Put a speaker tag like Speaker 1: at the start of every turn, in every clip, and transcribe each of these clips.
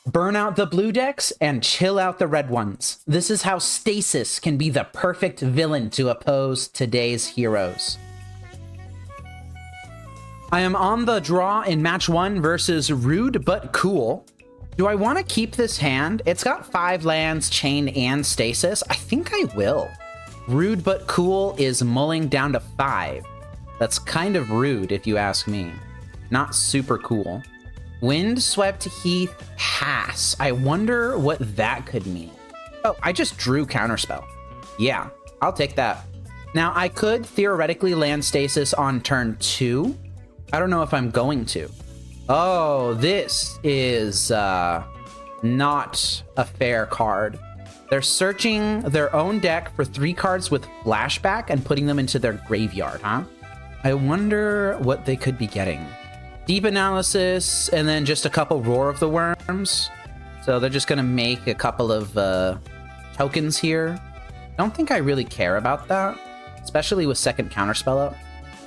Speaker 1: Burn out the blue decks and chill out the red ones. This is how Stasis can be the perfect villain to oppose today's heroes. I am on the draw in match 1 versus Rude But Cool. Do I want to keep this hand? It's got 5 lands, Chain, and Stasis. I think I will. Rude But Cool is mulling down to 5. That's kind of rude if you ask me. Not super cool. Windswept Heath Pass. I wonder what that could mean. Oh, I just drew Counterspell. Yeah, I'll take that. Now, I could theoretically land Stasis on turn 2. I don't know if I'm going to. Oh, this is not a fair card. They're searching their own deck for 3 cards with flashback and putting them into their graveyard, huh? I wonder what they could be getting. Deep Analysis, and then just a couple Roar of the Worms. So they're just going to make a couple of tokens here. Don't think I really care about that, especially with second Counterspell up.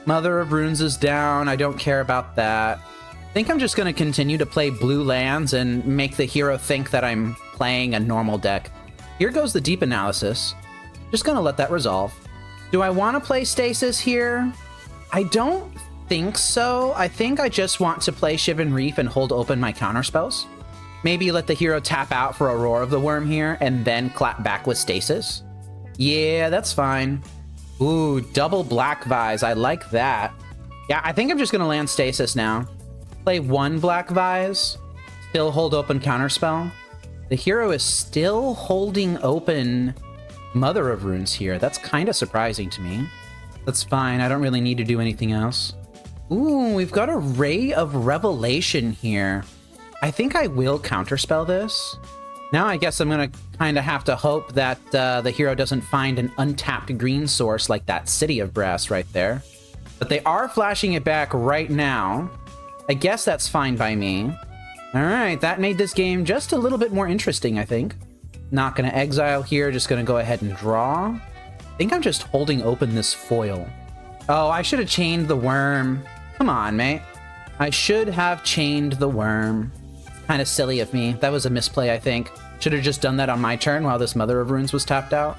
Speaker 1: Mother of Runes is down. I don't care about that. I think I'm just going to continue to play blue lands and make the hero think that I'm playing a normal deck. Here goes the Deep Analysis. Just going to let that resolve. Do I want to play Stasis here? I don't think so. I think I just want to play Shivan Reef and hold open my counterspells. Maybe let the hero tap out for a Roar of the Worm here and then clap back with Stasis. Yeah, that's fine. Ooh, double Black Vise. I like that. Yeah, I think I'm just going to land Stasis now. Play 1 Black Vise. Still hold open Counterspell. The hero is still holding open Mother of Runes here. That's kind of surprising to me. That's fine. I don't really need to do anything else. Ooh, we've got a Ray of Revelation here. I think I will Counterspell this. Now I guess I'm going to kind of have to hope that the hero doesn't find an untapped green source like that City of Brass right there. But they are flashing it back right now. I guess that's fine by me. All right, that made this game just a little bit more interesting, I think. Not going to exile here, just going to go ahead and draw. I think I'm just holding open this foil. Oh, I should have chained the worm. Come on, mate. I should have chained the worm. Kind of silly of me. That was a misplay, I think. Should have just done that on my turn while this Mother of Runes was tapped out.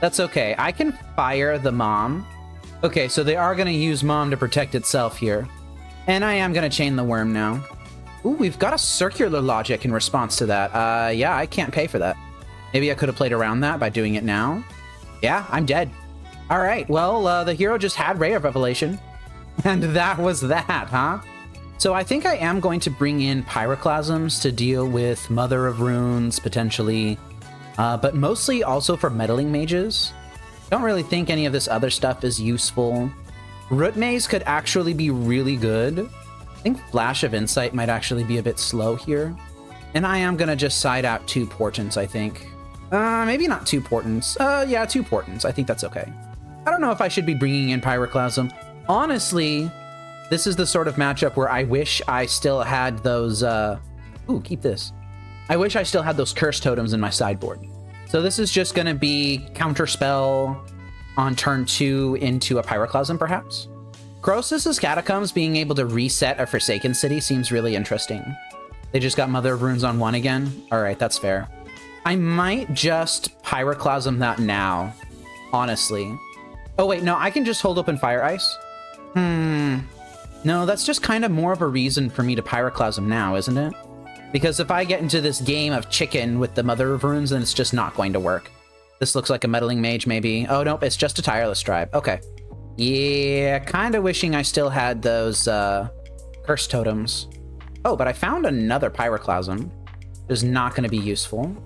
Speaker 1: That's okay. I can fire the Mom. Okay, so they are going to use Mom to protect itself here. And I am going to chain the worm now. Ooh, we've got a Circular Logic in response to that. Yeah, I can't pay for that. Maybe I could have played around that by doing it now. Yeah, I'm dead. All right, well, the hero just had Ray of Revelation. And that was that, huh? So I think I am going to bring in Pyroclasms to deal with Mother of Runes, potentially. But mostly also for Meddling Mages. Don't really think any of this other stuff is useful. Root Maze could actually be really good. I think Flash of Insight might actually be a bit slow here. And I am going to just side out 2 Portents, I think. Maybe not 2 Portents. Yeah, 2 Portents. I think that's okay. I don't know if I should be bringing in Pyroclasm. Honestly, this is the sort of matchup where I wish I still had those... Ooh, keep this. I wish I still had those Curse Totems in my sideboard. So this is just going to be Counterspell on turn 2 into a Pyroclasm, perhaps? Crosis' Catacombs being able to reset a Forsaken City seems really interesting. They just got Mother of Runes on 1 again? Alright, that's fair. I might just Pyroclasm that now, honestly. Oh wait, no, I can just hold open Fire Ice? No, that's just kind of more of a reason for me to Pyroclasm now, isn't it? Because if I get into this game of chicken with the Mother of Runes, then it's just not going to work. This looks like a Meddling Mage, maybe. Oh, nope, it's just a Tireless Tribe. Okay. Yeah, kind of wishing I still had those Curse Totems. Oh, but I found another Pyroclasm. Is not going to be useful.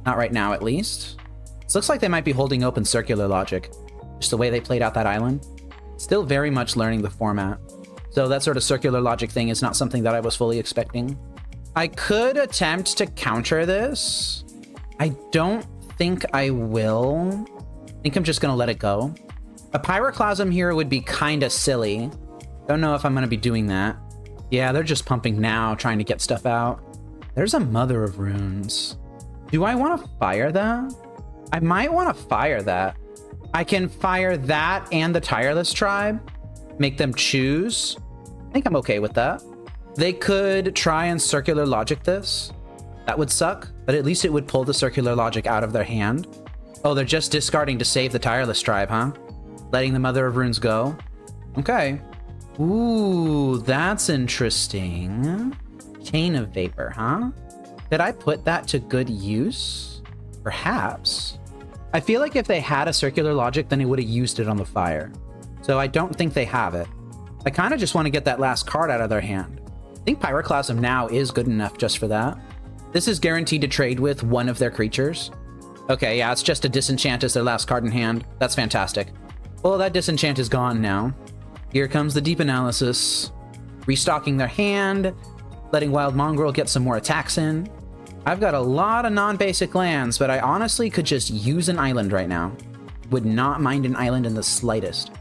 Speaker 1: Not right now, at least. This looks like they might be holding open Circular Logic. Just the way they played out that island. Still very much learning the format. So that sort of Circular Logic thing is not something that I was fully expecting. I could attempt to counter this. I don't think I will. I think I'm just going to let it go. A Pyroclasm here would be kind of silly. Don't know if I'm going to be doing that. Yeah, they're just pumping now, trying to get stuff out. There's a Mother of Runes. Do I want to fire that? I might want to fire that. I can fire that and the Tireless Tribe. Make them choose. I think I'm okay with that. They could try and Circular Logic this. That would suck, but at least it would pull the Circular Logic out of their hand. Oh, they're just discarding to save the Tireless Tribe, huh? Letting the Mother of Runes go. Okay. Ooh, that's interesting. Chain of Vapor, huh? Did I put that to good use? Perhaps. I feel like if they had a Circular Logic, then they would have used it on the fire. So I don't think they have it. I kind of just want to get that last card out of their hand. I think Pyroclasm now is good enough just for that. This is guaranteed to trade with one of their creatures. Okay, yeah, it's just a disenchant as their last card in hand. That's fantastic. Well, that disenchant is gone now. Here comes the deep analysis. Restocking their hand, letting Wild Mongrel get some more attacks in. I've got a lot of non-basic lands, but I honestly could just use an island right now. Would not mind an island in the slightest.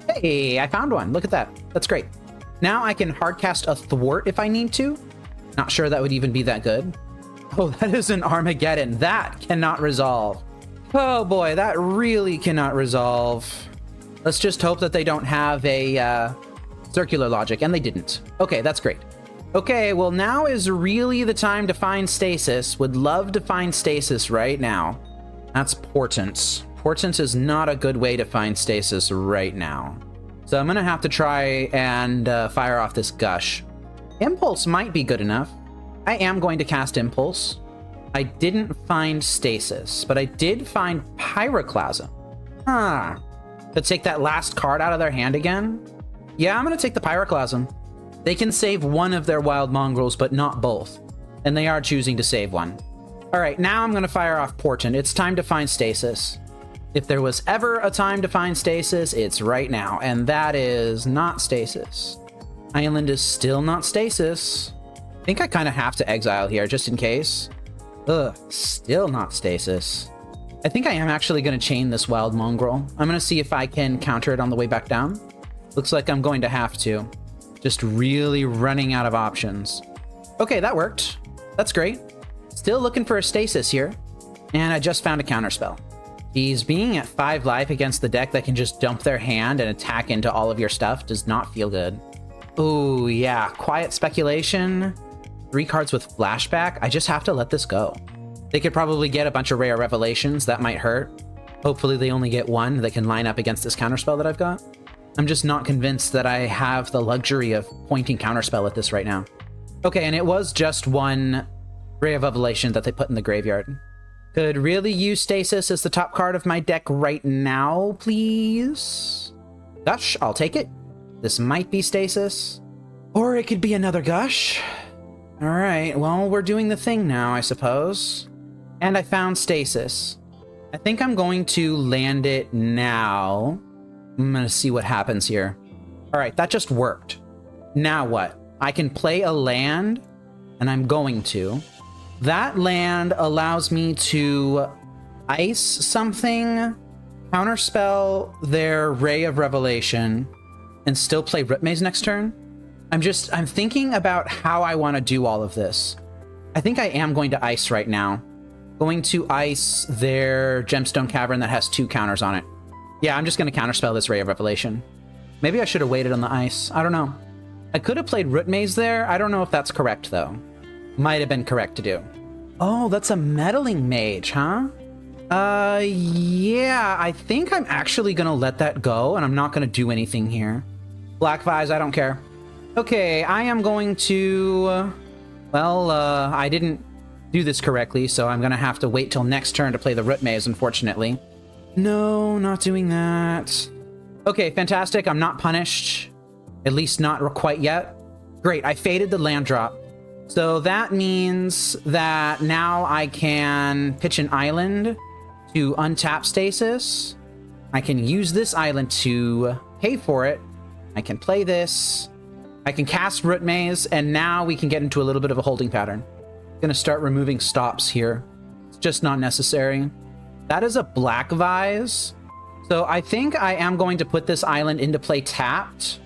Speaker 1: Hey, I found one. Look at that. That's great. Now I can hardcast a Thwart if I need to. Not sure that would even be that good. Oh, that is an Armageddon. That cannot resolve. Oh boy, that really cannot resolve. Let's just hope that they don't have a Circular Logic, and they didn't. Okay, that's great. Okay, well now is really the time to find Stasis. Would love to find Stasis right now. That's Portent. Portent is not a good way to find Stasis right now. So I'm gonna have to try and fire off this Gush. Impulse might be good enough. I am going to cast Impulse. I didn't find Stasis, but I did find Pyroclasm. Huh. To take that last card out of their hand again? Yeah, I'm going to take the Pyroclasm. They can save one of their Wild Mongrels, but not both. And they are choosing to save one. All right, now I'm going to fire off Portent. It's time to find Stasis. If there was ever a time to find Stasis, it's right now. And that is not Stasis. Island is still not Stasis. I think I kind of have to exile here, just in case. Ugh, still not Stasis. I think I am actually going to chain this Wild Mongrel. I'm going to see if I can counter it on the way back down. Looks like I'm going to have to. Just really running out of options. Okay, that worked. That's great. Still looking for a Stasis here. And I just found a Counterspell. He's being at 5 life against the deck that can just dump their hand and attack into all of your stuff does not feel good. Oh, yeah. Quiet Speculation. 3 cards with Flashback. I just have to let this go. They could probably get a bunch of rare revelations. That might hurt. Hopefully they only get one that can line up against this Counterspell that I've got. I'm just not convinced that I have the luxury of pointing Counterspell at this right now. Okay, and it was just one Ray of Revelation that they put in the graveyard. Could really use Stasis as the top card of my deck right now, please. Gush, I'll take it. This might be Stasis. Or it could be another Gush. All right, well, we're doing the thing now, I suppose. And I found Stasis. I think I'm going to land it now. I'm going to see what happens here. All right, that just worked. Now what? I can play a land, and I'm going to. That land allows me to ice something, counterspell their Ray of Revelation, and still play Ripmaze next turn. I'm thinking about how I want to do all of this. I think I am going to ice right now. Going to ice their Gemstone Cavern that has 2 counters on it. Yeah, I'm just going to counterspell this Ray of Revelation. Maybe I should have waited on the ice. I don't know. I could have played Ripmaze there. I don't know if that's correct, though. Might have been correct to do. Oh, that's a Meddling Mage, huh? Yeah, I think I'm actually going to let that go, and I'm not going to do anything here. Black Vise, I don't care. Okay, I am going to... I didn't do this correctly, so I'm going to have to wait till next turn to play the Ripmaze, unfortunately. No, not doing that. Okay, fantastic. I'm not punished. At least not quite yet. Great, I faded the land drop. So that means that now I can pitch an island to untap Stasis. I can use this island to pay for it. I can play this. I can cast Ripmaze, and now we can get into a little bit of a holding pattern. I'm gonna start removing stops here. It's just not necessary. That is a Black Vise. So I think I am going to put this island into play tapped.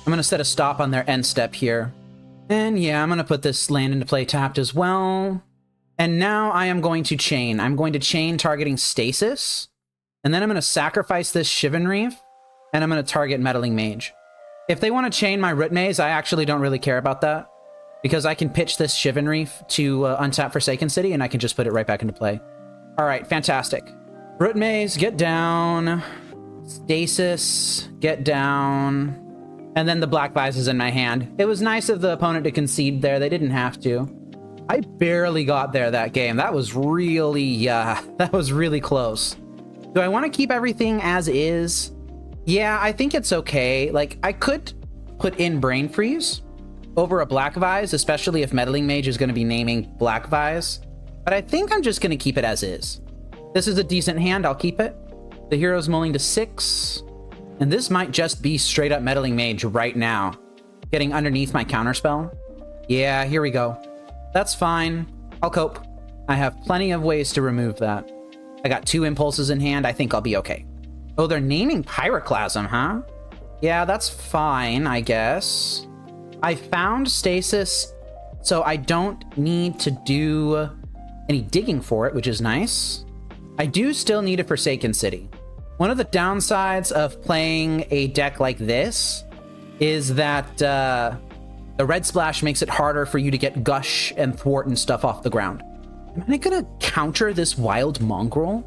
Speaker 1: I'm gonna set a stop on their end step here. And yeah, I'm gonna put this land into play tapped as well. And now I am going to chain. I'm going to chain targeting Stasis. And then I'm gonna sacrifice this Shivan Reef. And I'm gonna target Meddling Mage. If they want to chain my Ripmaze, I actually don't really care about that. because I can pitch this Shivan Reef to untap Forsaken City, and I can just put it right back into play. All right, fantastic. Root Maze, get down. Stasis, get down. And then the Black Vise is in my hand. It was nice of the opponent to concede there. They didn't have to. I barely got there that game. That was really, that was really close. Do I want to keep everything as is? Yeah, I think it's okay. Like, I could put in Brain Freeze over a Black Vise, especially if Meddling Mage is going to be naming Black Vise. But I think I'm just going to keep it as is. This is a decent hand. I'll keep it. The hero's mulling to 6. And this might just be straight up Meddling Mage right now. Getting underneath my Counterspell. Yeah, here we go. That's fine. I'll cope. I have plenty of ways to remove that. I got 2 impulses in hand. I think I'll be okay. Oh, they're naming Pyroclasm, huh? Yeah, that's fine, I guess. I found Stasis, so I don't need to do any digging for it, which is nice. I do still need a Forsaken City. One of the downsides of playing a deck like this is that the red splash makes it harder for you to get Gush and Thwart and stuff off the ground. Am I gonna counter this Wild Mongrel?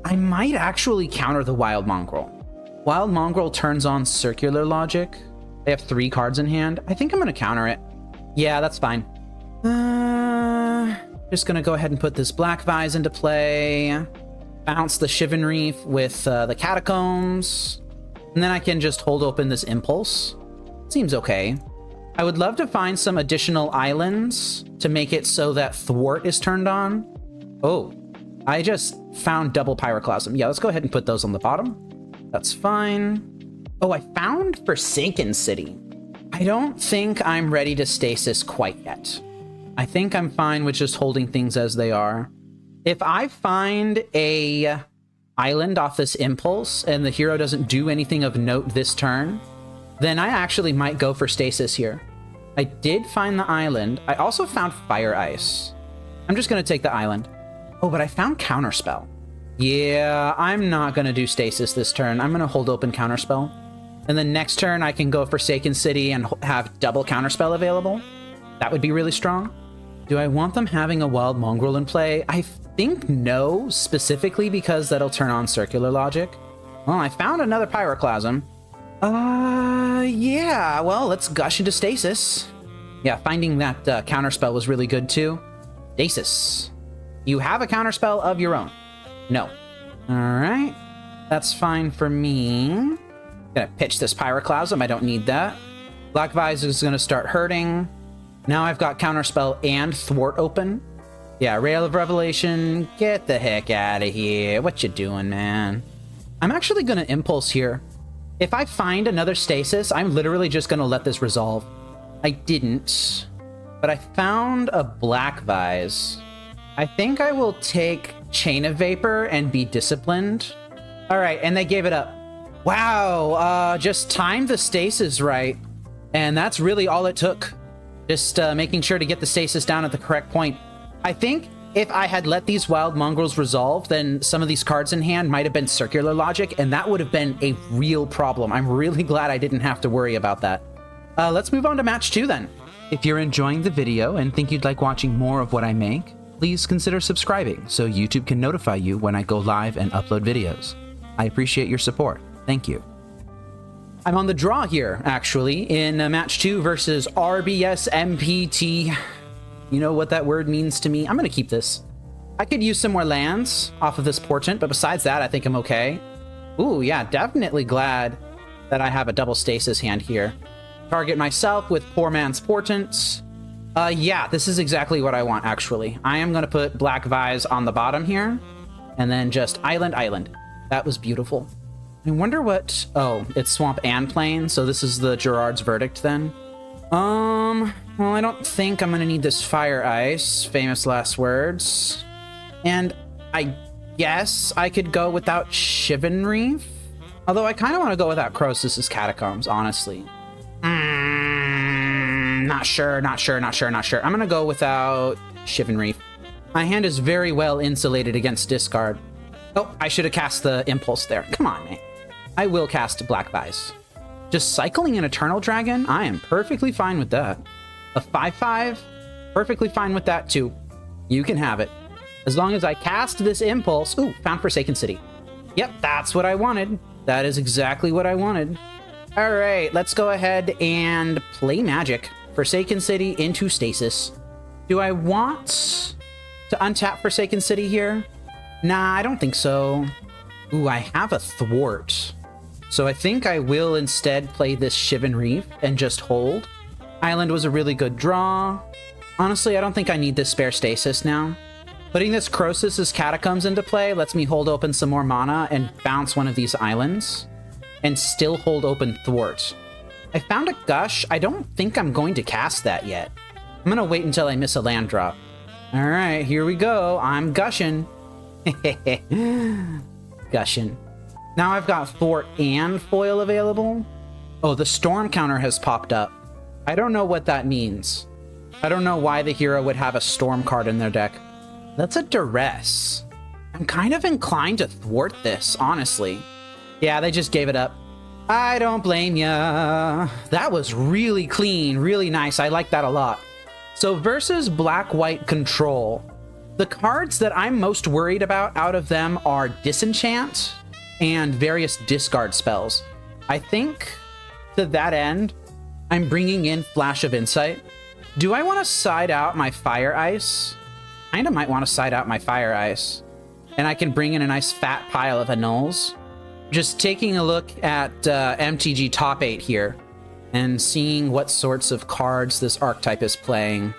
Speaker 1: I might actually counter the Wild Mongrel. Wild Mongrel turns on Circular Logic. They have 3 cards in hand. I think I'm gonna counter it. Yeah, that's fine. Just gonna go ahead and put this Black Vise into play. Bounce the Shivan Reef with the Catacombs. And then I can just hold open this Impulse. Seems okay. I would love to find some additional islands to make it so that Thwart is turned on. Oh, I just found double Pyroclasm. Yeah, let's go ahead and put those on the bottom. That's fine. Oh, I found Forsaken City. I don't think I'm ready to Stasis quite yet. I think I'm fine with just holding things as they are. If I find a island off this Impulse and the hero doesn't do anything of note this turn, then I actually might go for Stasis here. I did find the island. I also found Fire Ice. I'm just going to take the island. Oh, but I found Counterspell. Yeah, I'm not going to do Stasis this turn. I'm going to hold open Counterspell. And then next turn, I can go Forsaken City and have double Counterspell available. That would be really strong. Do I want them having a Wild Mongrel in play? I think no, specifically because that'll turn on Circular Logic. Well, I found another Pyroclasm. Yeah, well, let's Gush into Stasis. Yeah, finding that Counterspell was really good too. Stasis. You have a Counterspell of your own. No. Alright. That's fine for me. Gonna pitch this Pyroclasm. I don't need that. Black Vise is gonna start hurting. Now I've got Counterspell and Thwart open. Yeah, Rail of Revelation. Get the heck out of here. What you doing, man? I'm actually gonna Impulse here. If I find another Stasis, I'm literally just gonna let this resolve. I didn't, but I found a Black Vise. I think I will take Chain of Vapor and be disciplined. All right, and they gave it up. Wow, just timed the Stasis right. And that's really all it took. Just making sure to get the Stasis down at the correct point. I think if I had let these Wild Mongrels resolve, then some of these cards in hand might have been Circular Logic, and that would have been a real problem. I'm really glad I didn't have to worry about that. Let's move on to match 2 then. If you're enjoying the video and think you'd like watching more of what I make, please consider subscribing so YouTube can notify you when I go live and upload videos. I appreciate your support. Thank you. I'm on the draw here, actually, in match 2 versus rbsmpt. You know what that word means to me? I'm going to keep this. I could use some more lands off of this Portent, but besides that, I think I'm okay. Ooh, yeah, definitely glad that I have a double Stasis hand here. Target myself with Poor Man's Portent. Yeah, this is exactly what I want, actually. I am going to put Black Vise on the bottom here, and then just Island. That was beautiful. I wonder what... Oh, it's Swamp and Plain, so this is the Gerard's Verdict then. Well, I don't think I'm gonna need this Fire Ice, famous last words. And I guess I could go without Shivan Reef? Although I kind of want to go without Crosis' Catacombs, honestly. Not sure. I'm gonna go without Shivan Reef. My hand is very well insulated against discard. Oh, I should have cast the Impulse there. Come on, man. I will cast Black Vise. Just cycling an Eternal Dragon? I am perfectly fine with that. A 5/5? Perfectly fine with that too. You can have it. As long as I cast this impulse. Ooh, found Forsaken City. Yep, that's what I wanted. That is exactly what I wanted. All right, let's go ahead and play Magic. Forsaken City into Stasis. Do I want to untap Forsaken City here? Nah, I don't think so. Ooh, I have a Thwart. So I think I will instead play this Shivan Reef and just hold. Island was a really good draw. Honestly, I don't think I need this spare Stasis now. Putting this Crosis' Catacombs into play lets me hold open some more mana and bounce one of these islands and still hold open Thwart. I found a Gush. I don't think I'm going to cast that yet. I'm going to wait until I miss a land drop. All right, here we go. I'm gushing. Gushing. Now I've got Thwart and foil available. Oh, the storm counter has popped up. I don't know what that means. I don't know why the hero would have a storm card in their deck. That's a duress. I'm kind of inclined to thwart this, honestly. Yeah, they just gave it up. I don't blame ya. That was really clean, really nice. I like that a lot. So versus black-white control, the cards that I'm most worried about out of them are Disenchant and various discard spells. I think to that end, I'm bringing in Flash of Insight. Do I want to side out my Fire Ice? Kinda might want to side out my Fire Ice. And I can bring in a nice fat pile of annuls. Just taking a look at MTG top 8 here and seeing what sorts of cards this archetype is playing.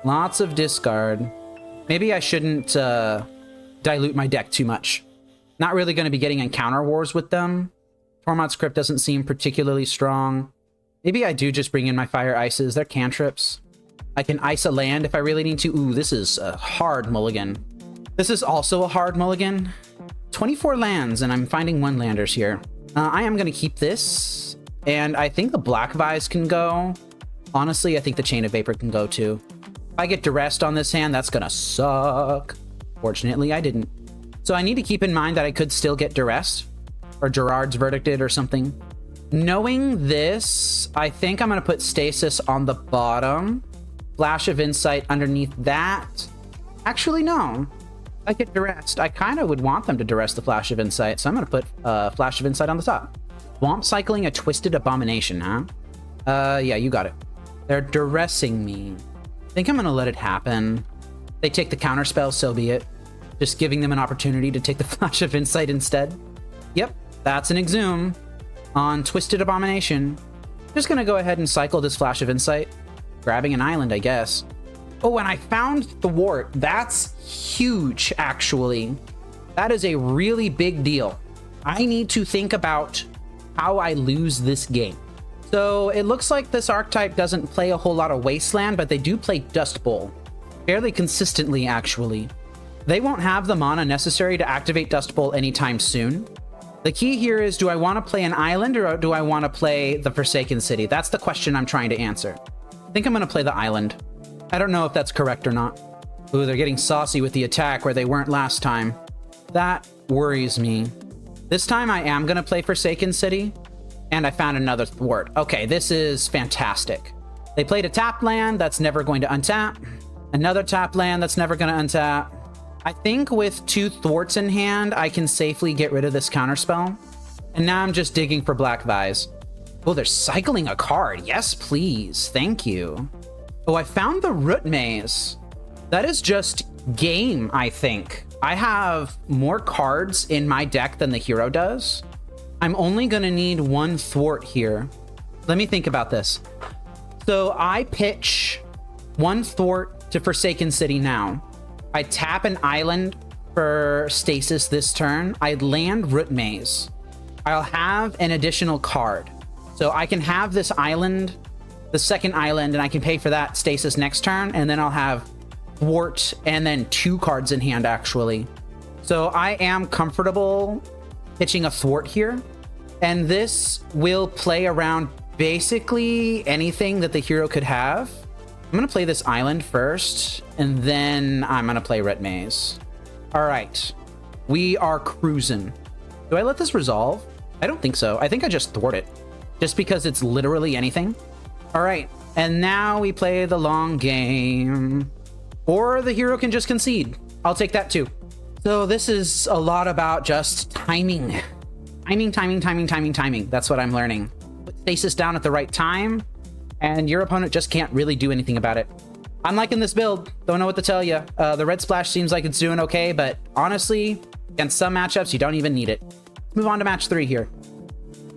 Speaker 1: Lots of discard. Maybe I shouldn't dilute my deck too much. Not really going to be getting in counter wars with them. Tormod's Crypt doesn't seem particularly strong. Maybe I do just bring in my Fire Ices. They're cantrips. I can ice a land if I really need to. Ooh, this is a hard mulligan. This is also a hard mulligan. 24 lands, and I'm finding 1-landers here. I am going to keep this, and I think the Black Vise can go. Honestly, I think the Chain of Vapor can go too. If I get duressed on this hand, that's going to suck. Fortunately, I didn't. So I need to keep in mind that I could still get duressed, or Gerard's Verdicted or something. Knowing this, I think I'm going to put Stasis on the bottom. Flash of Insight underneath that. Actually, no. If I get duressed, I kind of would want them to duress the Flash of Insight, so I'm going to put Flash of Insight on the top. Swamp Cycling a Twisted Abomination, huh? Yeah, you got it. They're duressing me. I think I'm going to let it happen. They take the Counterspell, so be it. Just giving them an opportunity to take the Flash of Insight instead. Yep, that's an Exhume on Twisted Abomination. Just going to go ahead and cycle this Flash of Insight. Grabbing an island, I guess. Oh, and I found Thwart. That's huge, actually. That is a really big deal. I need to think about how I lose this game. So it looks like this archetype doesn't play a whole lot of Wasteland, but they do play Dust Bowl. Fairly consistently, actually. They won't have the mana necessary to activate Dust Bowl anytime soon. The key here is, do I want to play an island or do I want to play the Forsaken City? That's the question I'm trying to answer. I think I'm going to play the island. I don't know if that's correct or not. Ooh, they're getting saucy with the attack where they weren't last time. That worries me. This time I am going to play Forsaken City, and I found another Thwart. Okay, this is fantastic. They played a tap land that's never going to untap. Another tap land that's never going to untap. I think with 2 Thwarts in hand, I can safely get rid of this Counterspell. And now I'm just digging for Black Vise. Oh, they're cycling a card. Yes, please. Thank you. Oh, I found the Root Maze. That is just game, I think. I have more cards in my deck than the hero does. I'm only going to need 1 Thwart here. Let me think about this. So I pitch 1 Thwart to Forsaken City now. I tap an island for Stasis this turn. I land Root Maze. I'll have an additional card. So I can have this island, the second island, and I can pay for that Stasis next turn, and then I'll have Thwart and then 2 cards in hand, actually. So I am comfortable pitching a Thwart here, and this will play around basically anything that the hero could have. I'm going to play this island first, and then I'm going to play Root Maze. All right. We are cruising. Do I let this resolve? I don't think so. I think I just thwart it. Just because it's literally anything. All right. And now we play the long game. Or the hero can just concede. I'll take that too. So this is a lot about just timing. Timing. That's what I'm learning. Put Stasis down at the right time, and your opponent just can't really do anything about it. I'm liking this build. Don't know what to tell you. The red splash seems like it's doing okay, but honestly, against some matchups, you don't even need it. Let's move on to match 3 here.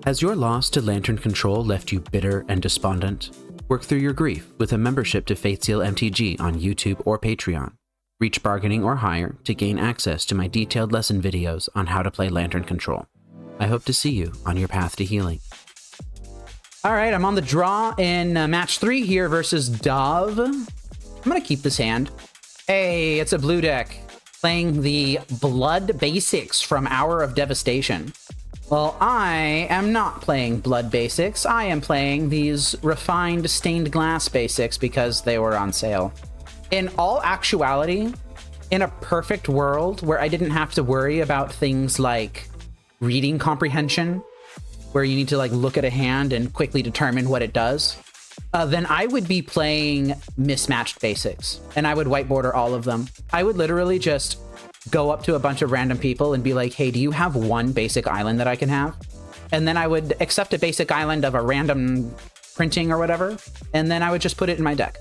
Speaker 2: Has your loss to Lantern Control left you bitter and despondent? Work through your grief with a membership to Fateseal MTG on YouTube or Patreon. Reach bargaining or higher to gain access to my detailed lesson videos on how to play Lantern Control. I hope to see you on your path to healing.
Speaker 1: All right, I'm on the draw in match 3 here versus Dauv. I'm gonna keep this hand. Hey, it's a blue deck playing the Blood Basics from Hour of Devastation. Well, I am not playing Blood Basics. I am playing these refined stained glass basics because they were on sale. In all actuality, in a perfect world where I didn't have to worry about things like reading comprehension, where you need to like look at a hand and quickly determine what it does, then I would be playing mismatched basics and I would whiteboarder all of them. I would literally just go up to a bunch of random people and be like, hey, do you have one basic island that I can have? And then I would accept a basic island of a random printing or whatever, and then I would just put it in my deck.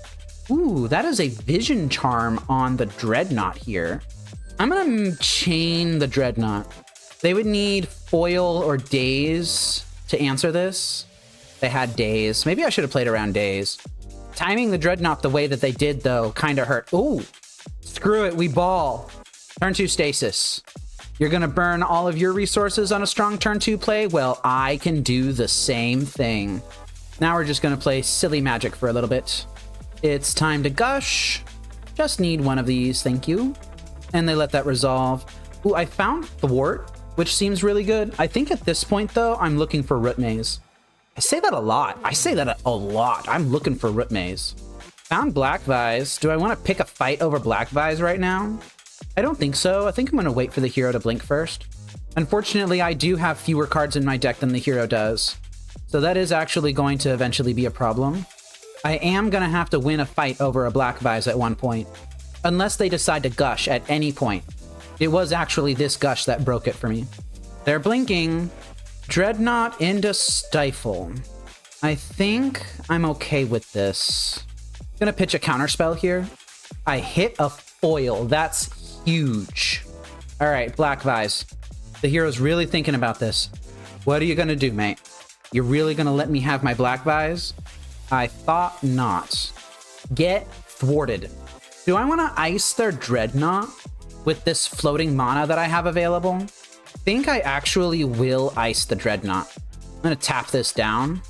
Speaker 1: Ooh, that is a Vision Charm on the Dreadnought here. I'm gonna chain the Dreadnought. They would need foil or Daze to answer this. They had Daze. Maybe I should have played around Daze. Timing the Dreadnought the way that they did, though, kind of hurt. Ooh, screw it, we ball. Turn 2 Stasis. You're gonna burn all of your resources on a strong turn 2 play? Well, I can do the same thing. Now we're just gonna play silly magic for a little bit. It's time to Gush. Just need one of these, thank you. And they let that resolve. Ooh, I found Thwart, which seems really good. I think at this point, though, I'm looking for Root Maze. I say that a lot. I'm looking for Root Maze. Found Black Vise. Do I want to pick a fight over Black Vise right now? I don't think so. I think I'm going to wait for the hero to blink first. Unfortunately, I do have fewer cards in my deck than the hero does. So that is actually going to eventually be a problem. I am going to have to win a fight over a Black Vise at one point. Unless they decide to Gush at any point. It was actually this Gush that broke it for me. They're blinking. Dreadnought into Stifle. I think I'm okay with this. I'm gonna pitch a counterspell here. I hit a foil. That's huge. All right, Black Vise. The hero's really thinking about this. What are you gonna do, mate? You're really gonna let me have my Black Vise? I thought not. Get thwarted. Do I want to ice their Dreadnought with this floating mana that I have available? I think I actually will ice the Dreadnought. I'm gonna tap this down,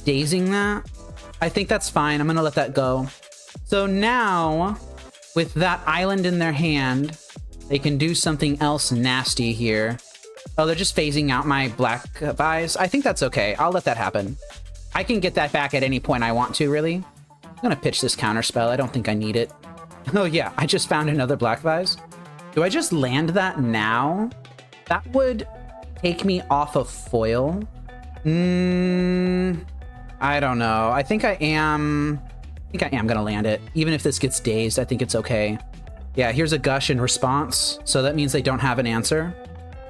Speaker 1: dazing that. I think that's fine. I'm gonna let that go. So now, with that island in their hand, they can do something else nasty here. Oh, they're just phasing out my Black Vise. I think that's okay. I'll let that happen. I can get that back at any point I want to, really. I'm gonna pitch this counterspell. I don't think I need it. Oh yeah, I just found another Black Vise. Do I just land that now? That would take me off of foil. I don't know. I think I am gonna land it. Even if this gets dazed, I think it's okay. Yeah, here's a Gush in response. So that means they don't have an answer.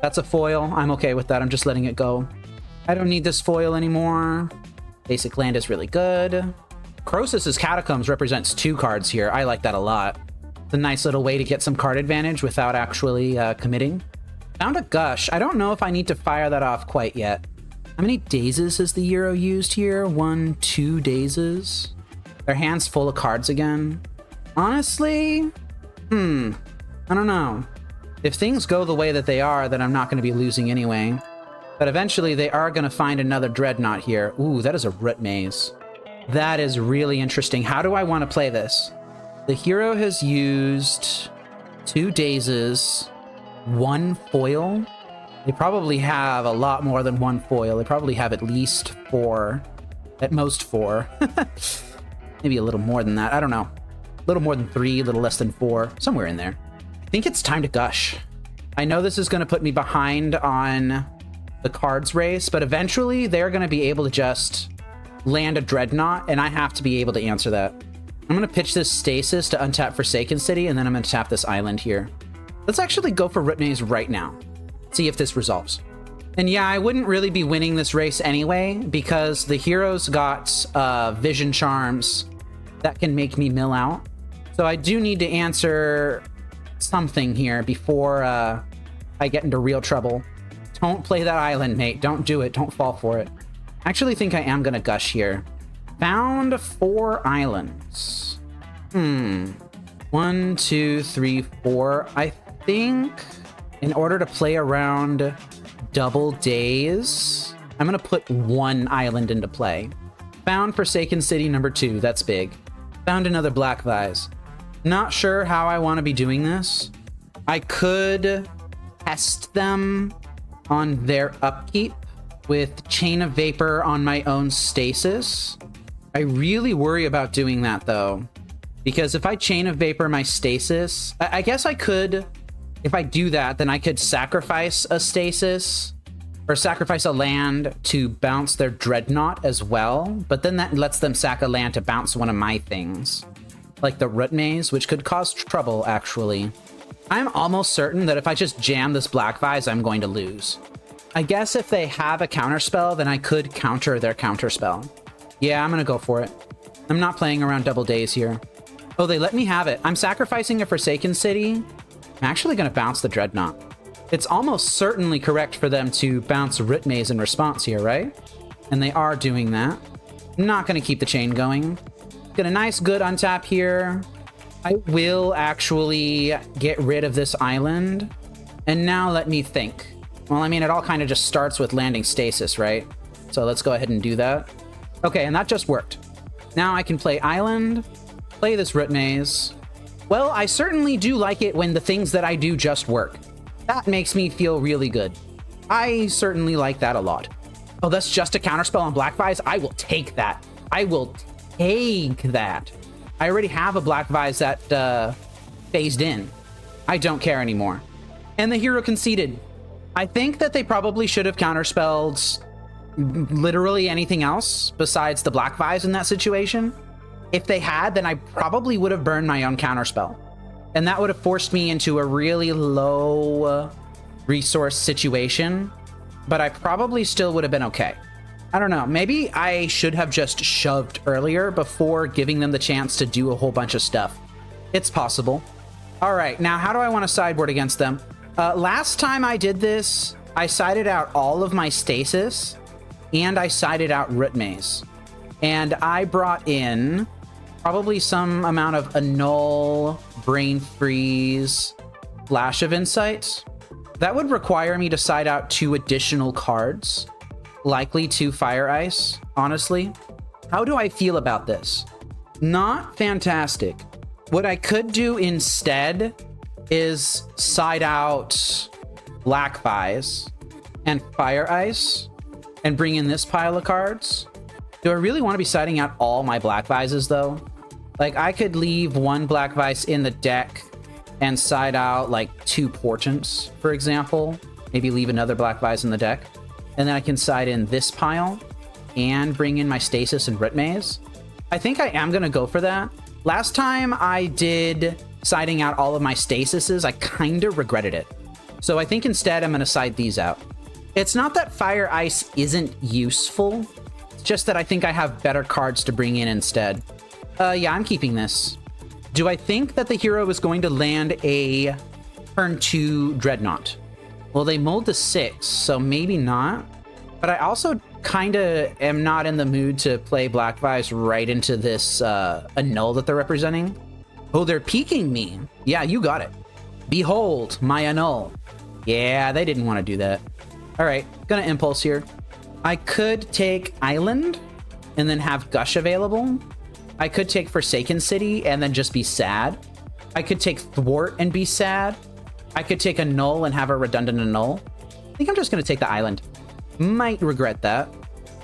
Speaker 1: That's a foil. I'm okay with that. I'm just letting it go. I don't need this foil anymore. Basic land is really good. Crosis' Catacombs represents 2 cards here. I like that a lot. It's a nice little way to get some card advantage without actually committing. Found a Gush. I don't know if I need to fire that off quite yet. How many Dazes has the Euro used here? 1, 2 Dazes. Their hand's full of cards again. Honestly, I don't know. If things go the way that they are, then I'm not going to be losing anyway. But eventually they are going to find another Dreadnought here. Ooh, that is a Root Maze. That is really interesting. How do I want to play this? The hero has used 2 Dazes, 1 foil. They probably have a lot more than 1 foil. They probably have at least 4. At most 4. Maybe a little more than that. I don't know. A little more than 3, a little less than 4. Somewhere in there. I think it's time to Gush. I know this is going to put me behind on the cards race, but eventually they're going to be able to just land a Dreadnought, and I have to be able to answer that. I'm going to pitch this Stasis to untap Forsaken City, and then I'm going to tap this island here. Let's actually go for Root Maze right now. See if this resolves. And yeah, I wouldn't really be winning this race anyway, because the heroes got Vision Charms that can make me mill out. So I do need to answer something here before I get into real trouble. Don't play that island, mate. Don't do it. Don't fall for it. I actually think I am going to Gush here. Found 4 islands. 1, 2, 3, 4. I think in order to play around double Daze, I'm going to put 1 island into play. Found Forsaken City number 2. That's big. Found another Black Vise. Not sure how I want to be doing this. I could test them on their upkeep with Chain of Vapor on my own Stasis. I really worry about doing that though, because if I Chain of Vapor my Stasis, I guess I could, if I do that, then I could sacrifice a Stasis or sacrifice a land to bounce their Dreadnought as well, but then that lets them sack a land to bounce one of my things, like the Root Maze, which could cause trouble actually. I'm almost certain that if I just jam this Black Vise, I'm going to lose. I guess if they have a counterspell, then I could counter their counterspell. Yeah, I'm gonna go for it. I'm not playing around double Daze here. Oh, they let me have it. I'm sacrificing a Forsaken City. I'm actually gonna bounce the Dreadnought. It's almost certainly correct for them to bounce Root Maze in response here, right? And they are doing that. I'm not gonna keep the chain going. Get a nice good untap here. I will actually get rid of this island. And now let me think. Well, I mean, it all kind of just starts with landing Stasis, right? So let's go ahead and do that. Okay, and that just worked. Now I can play island, play this Root Maze. Well, I certainly do like it when the things that I do just work. That makes me feel really good. I certainly like that a lot. Oh, that's just a counterspell on Black Vise? I will take that. I will take that. I already have a Black Vise that phased in. I don't care anymore. And the hero conceded. I think that they probably should have counterspelled literally anything else besides the Black Vise in that situation. If they had, then I probably would have burned my own counterspell. And that would have forced me into a really low resource situation. But I probably still would have been okay. I don't know. Maybe I should have just shoved earlier before giving them the chance to do a whole bunch of stuff. It's possible. All right, now how do I want to sideboard against them? Last time I did this, I sided out all of my Stasis, and I sided out Root Maze. And I brought in probably some amount of Annul, Brain Freeze, Flash of Insight. That would require me to side out 2 additional cards. Likely 2 Fire Ice, honestly. How do I feel about this? Not fantastic. What I could do instead is side out Black Vise and Fire Ice and bring in this pile of cards. Do I really want to be siding out all my Black Vises though? Like I could leave 1 Black Vise in the deck and side out like 2 Portents, for example. Maybe leave another Black Vise in the deck. And then I can side in this pile and bring in my Stasis and Root Maze. I think I am going to go for that. Last time I did siding out all of my Stasises, I kind of regretted it. So I think instead I'm going to side these out. It's not that Fire Ice isn't useful. It's just that I think I have better cards to bring in instead. Yeah, I'm keeping this. Do I think that the hero is going to land a turn 2 Dreadnought? Well, they mulled to 6, so maybe not. But I also kind of am not in the mood to play Black Vise right into this Annul that they're representing. Oh, they're peeking me. Yeah, you got it. Behold, my Annul. Yeah, they didn't want to do that. All right, gonna Impulse here. I could take Island and then have Gush available. I could take Forsaken City and then just be sad. I could take Thwart and be sad. I could take Annul and have a redundant Annul. I think I'm just going to take the island. Might regret that.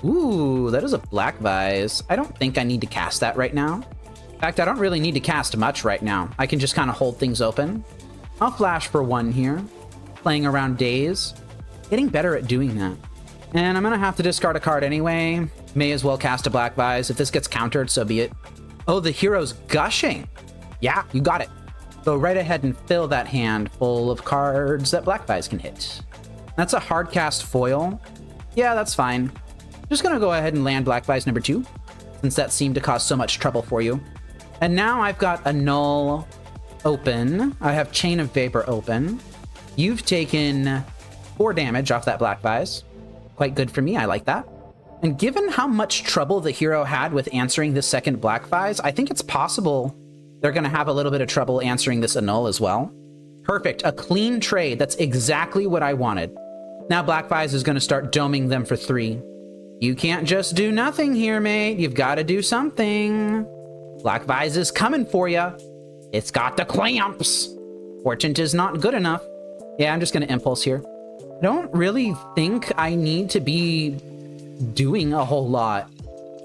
Speaker 1: Ooh, that is a Black Vise. I don't think I need to cast that right now. In fact, I don't really need to cast much right now. I can just kind of hold things open. I'll flash for 1 here. Playing around Daze. Getting better at doing that. And I'm going to have to discard a card anyway. May as well cast a Black Vise. If this gets countered, so be it. Oh, the hero's gushing. Yeah, you got it. Go right ahead and fill that hand full of cards that Black Vise can hit. That's a hard cast foil. Yeah, that's fine. Just gonna go ahead and land Black Vise number 2, since that seemed to cause so much trouble for you. And now I've got a Null open. I have Chain of Vapor open. You've taken 4 damage off that Black Vise. Quite good for me, I like that. And given how much trouble the hero had with answering this second Black Vise, I think it's possible they're gonna have a little bit of trouble answering this Annul as well. Perfect, a clean trade. That's exactly what I wanted. Now Black Vise is gonna start doming them for 3. You can't just do nothing here, mate. You've gotta do something. Black Vise is coming for you. It's got the clamps. Portent is not good enough. Yeah, I'm just gonna impulse here. I don't really think I need to be doing a whole lot.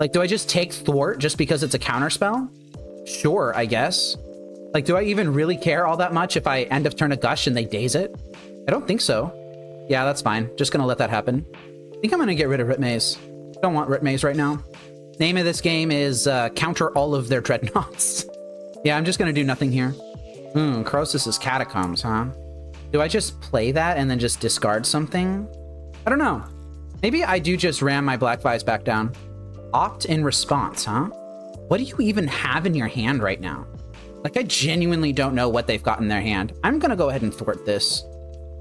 Speaker 1: Like, do I just take Thwart just because it's a counterspell? Sure, I guess. Like, do I even really care all that much if I end of turn a Gush and they Daze it? I don't think so. Yeah, that's fine. Just gonna let that happen. I think I'm gonna get rid of Ritmaze. Don't want Ritmaze right now. Name of this game is counter all of their Dreadnoughts. Yeah, I'm just gonna do nothing here. Crosis is Catacombs, huh? Do I just play that and then just discard something? I don't know. Maybe I do just ram my Black Vise back down. Opt in response, huh? What do you even have in your hand right now? Like, I genuinely don't know what they've got in their hand. I'm gonna go ahead and thwart this.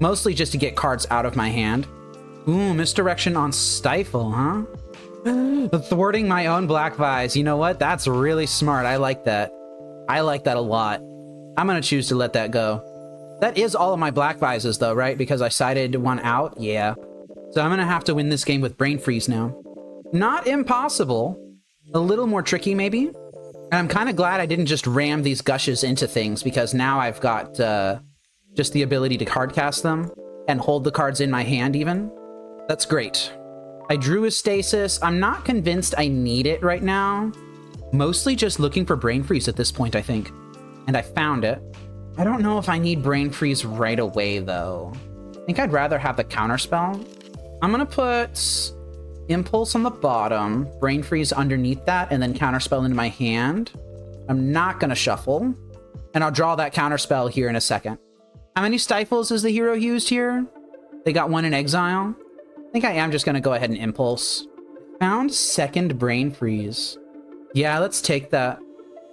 Speaker 1: Mostly just to get cards out of my hand. Ooh, misdirection on Stifle, huh? Thwarting my own Black Vise. You know what? That's really smart. I like that. I like that a lot. I'm gonna choose to let that go. That is all of my Black Vises though, right? Because I sided one out? Yeah. So I'm gonna have to win this game with Brain Freeze now. Not impossible. A little more tricky, maybe. And I'm kind of glad I didn't just ram these Gushes into things, because now I've got just the ability to card cast them and hold the cards in my hand even. That's great. I drew a Stasis. I'm not convinced I need it right now. Mostly just looking for Brain Freeze at this point, I think. And I found it. I don't know if I need Brain Freeze right away, though. I think I'd rather have the Counterspell. I'm gonna put Impulse on the bottom, Brain Freeze underneath that, and then Counterspell into my hand. I'm not gonna shuffle. And I'll draw that Counterspell here in a second. How many Stifles is the hero used here? They got 1 in exile. I think I am just gonna go ahead and Impulse. Found second Brain Freeze. Yeah, let's take that.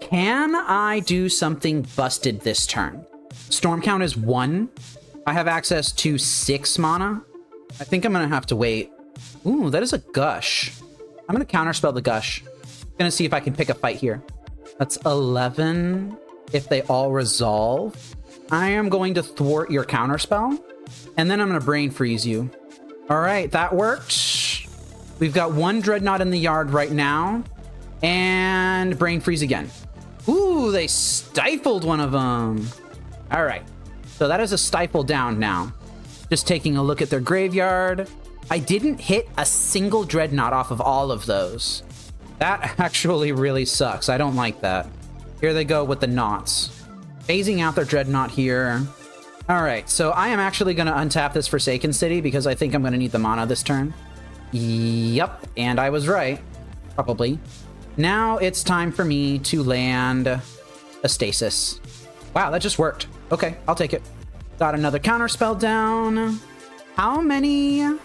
Speaker 1: Can I do something busted this turn? Storm count is 1. I have access to 6 mana. I think I'm gonna have to wait. Ooh, that is a Gush. I'm gonna counterspell the Gush. Gonna see if I can pick a fight here. That's 11. If they all resolve, I am going to thwart your counterspell, and then I'm gonna Brain Freeze you. All right, that worked. We've got 1 Dreadnought in the yard right now, and Brain Freeze again. Ooh, they stifled one of them. All right, so that is a stifle down now. Just taking a look at their graveyard. I didn't hit a single Dreadnought off of all of those. That actually really sucks. I don't like that. Here they go with the knots. Phasing out their Dreadnought here. All right, so I am actually going to untap this Forsaken City because I think I'm going to need the mana this turn. Yep, and I was right. Probably. Now it's time for me to land a Stasis. Wow, that just worked. Okay, I'll take it. Got another Counterspell down. How many?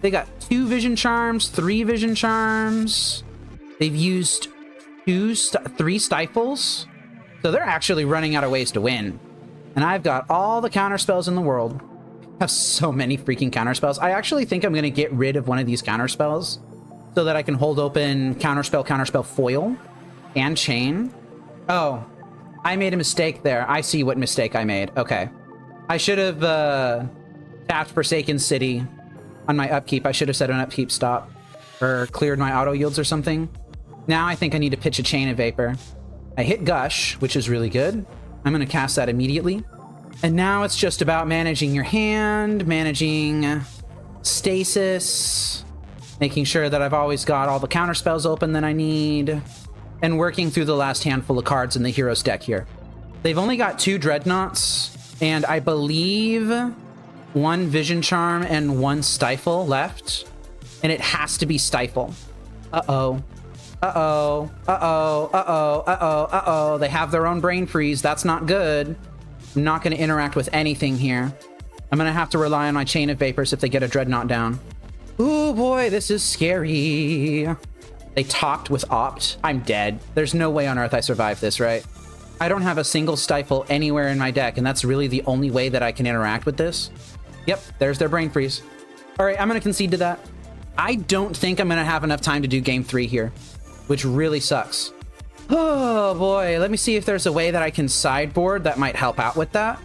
Speaker 1: They got 2 Vision Charms, 3 Vision Charms. They've used 3 Stifles. So they're actually running out of ways to win. And I've got all the Counterspells in the world. I have so many freaking Counterspells. I actually think I'm going to get rid of one of these Counterspells so that I can hold open Counterspell, Counterspell Foil, and Chain. Oh, I made a mistake there. I see what mistake I made. Okay. I should have tapped Forsaken City on my upkeep. I should have set an upkeep stop or cleared my auto yields or something. Now I think I need to pitch a Chain of Vapor. I hit Gush, which is really good. I'm going to cast that immediately. And now it's just about managing your hand, managing Stasis, making sure that I've always got all the counterspells open that I need, and working through the last handful of cards in the hero's deck here. They've only got 2 Dreadnoughts, and I believe 1 Vision Charm and 1 Stifle left, and it has to be Stifle. Uh-oh. Uh-oh. Uh-oh. Uh-oh. Uh-oh. Uh-oh. They have their own brain freeze. That's not good. I'm not going to interact with anything here. I'm going to have to rely on my chain of vapors if they get a Dreadnought down. Ooh, boy, this is scary. They talked with Opt. I'm dead. There's no way on earth I survive this, right? I don't have a single stifle anywhere in my deck, and that's really the only way that I can interact with this. Yep, there's their brain freeze. All right, I'm going to concede to that. I don't think I'm going to have enough time to do game 3 here, which really sucks. Oh, boy. Let me see if there's a way that I can sideboard that might help out with that.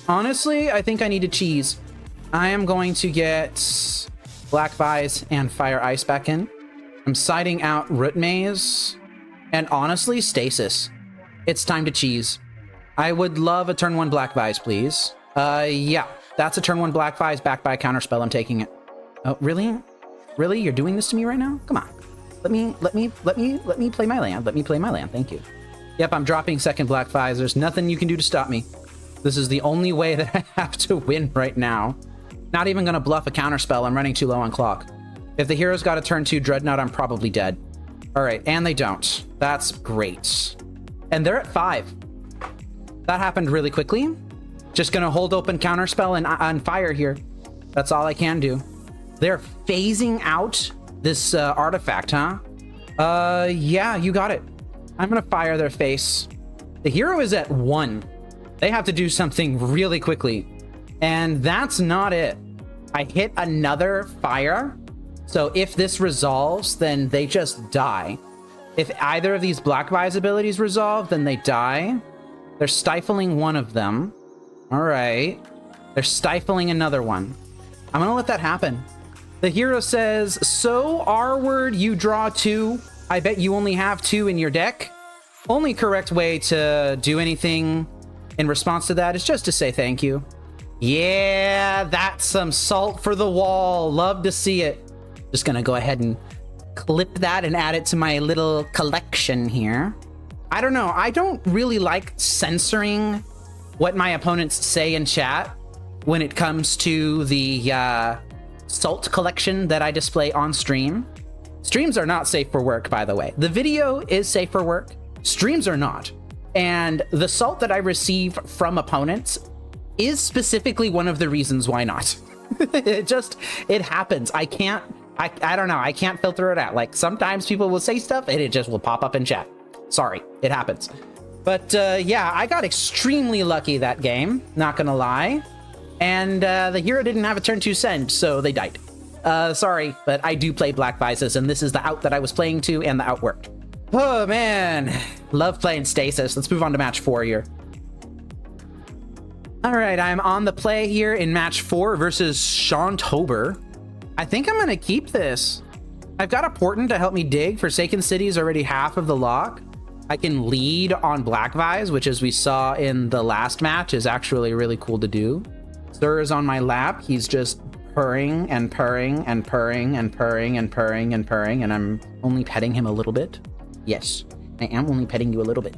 Speaker 1: Honestly, I think I need to cheese. I am going to get Black Vise and Fire Ice back in. I'm siding out Root Maze. And honestly, Stasis. It's time to cheese. I would love a turn 1 Black Vise, please. Yeah. That's a turn 1 Black Vise backed by a Counterspell. I'm taking it. Oh, really? Really? You're doing this to me right now? Come on. Let me play my land. Let me play my land. Thank you. Yep, I'm dropping second Black Vise. There's nothing you can do to stop me. This is the only way that I have to win right now. Not even going to bluff a Counterspell. I'm running too low on clock. If the hero's got a turn 2 Dreadnought, I'm probably dead. All right, and they don't. That's great. And they're at 5. That happened really quickly. Just going to hold open Counterspell and on fire here. That's all I can do. They're phasing out this artifact, huh? Yeah, you got it. I'm going to fire their face. The hero is at 1. They have to do something really quickly. And that's not it. I hit another fire. So if this resolves, then they just die. If either of these Black Vise abilities resolve, then they die. They're stifling one of them. All right. They're stifling another one. I'm going to let that happen. The hero says, so R-word, you draw 2. I bet you only have 2 in your deck. Only correct way to do anything in response to that is just to say thank you. Yeah, that's some salt for the wall. Love to see it. Just going to go ahead and clip that and add it to my little collection here. I don't know. I don't really like censoring what my opponents say in chat when it comes to the salt collection that I display on stream. Streams are not safe for work, by the way. The video is safe for work. Streams are not. And the salt that I receive from opponents is specifically one of the reasons why not. It happens. I don't know. I can't filter it out. Like sometimes people will say stuff and it just will pop up in chat. Sorry, it happens. But yeah, I got extremely lucky that game, not gonna lie. And the hero didn't have a turn 2 send, so they died. Sorry, but I do play Black Vises, and this is the out that I was playing to, and the out worked. Oh man, love playing Stasis. Let's move on to match 4 here. All right, I'm on the play here in match 4 versus Shaunkocher. I think I'm gonna keep this. I've got a Portent to help me dig. Forsaken City is already half of the lock. I can lead on Black Vise, which as we saw in the last match is actually really cool to do. Sir is on my lap. He's just purring and purring and purring and purring and purring and purring, and I'm only petting him a little bit. Yes, I am only petting you a little bit.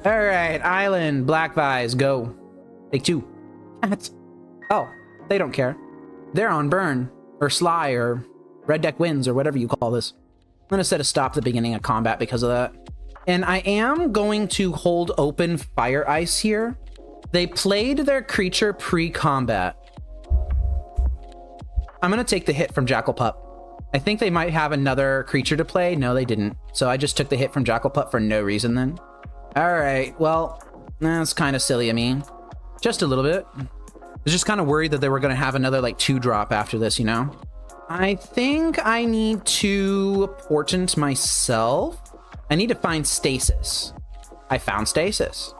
Speaker 1: All right, Island, Black Vise, go. Take 2. Oh, they don't care. They're on burn, or Sligh, or red deck wins, or whatever you call this. I'm going to set a stop at the beginning of combat because of that. And I am going to hold open Fire Ice here. They played their creature pre-combat. I'm going to take the hit from Jackal Pup. I think they might have another creature to play. No, they didn't. So I just took the hit from Jackal Pup for no reason then. All right, well, that's kind of silly of me. Just a little bit. I was just kind of worried that they were going to have another like 2-drop after this, you know? I think I need to Portent myself. I need to find Stasis. I found Stasis.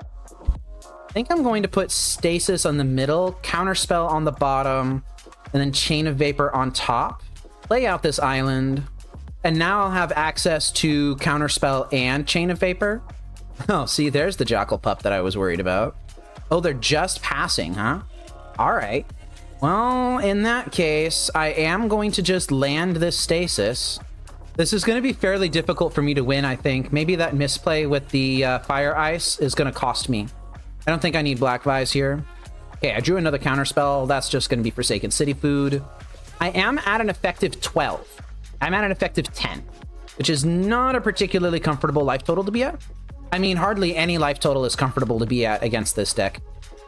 Speaker 1: I think I'm going to put Stasis on the middle, Counterspell on the bottom, and then Chain of Vapor on top. Play out this island. And now I'll have access to Counterspell and Chain of Vapor. Oh, see, there's the Jackal Pup that I was worried about. Oh, they're just passing, huh? All right. Well, in that case, I am going to just land this Stasis. This is going to be fairly difficult for me to win, I think. Maybe that misplay with the Fire Ice is going to cost me. I don't think I need Black Vise here. Okay, I drew another Counterspell. That's just going to be Forsaken City food. I am at an effective 12. I'm at an effective 10. which is not a particularly comfortable life total to be at. I mean, hardly any life total is comfortable to be at against this deck.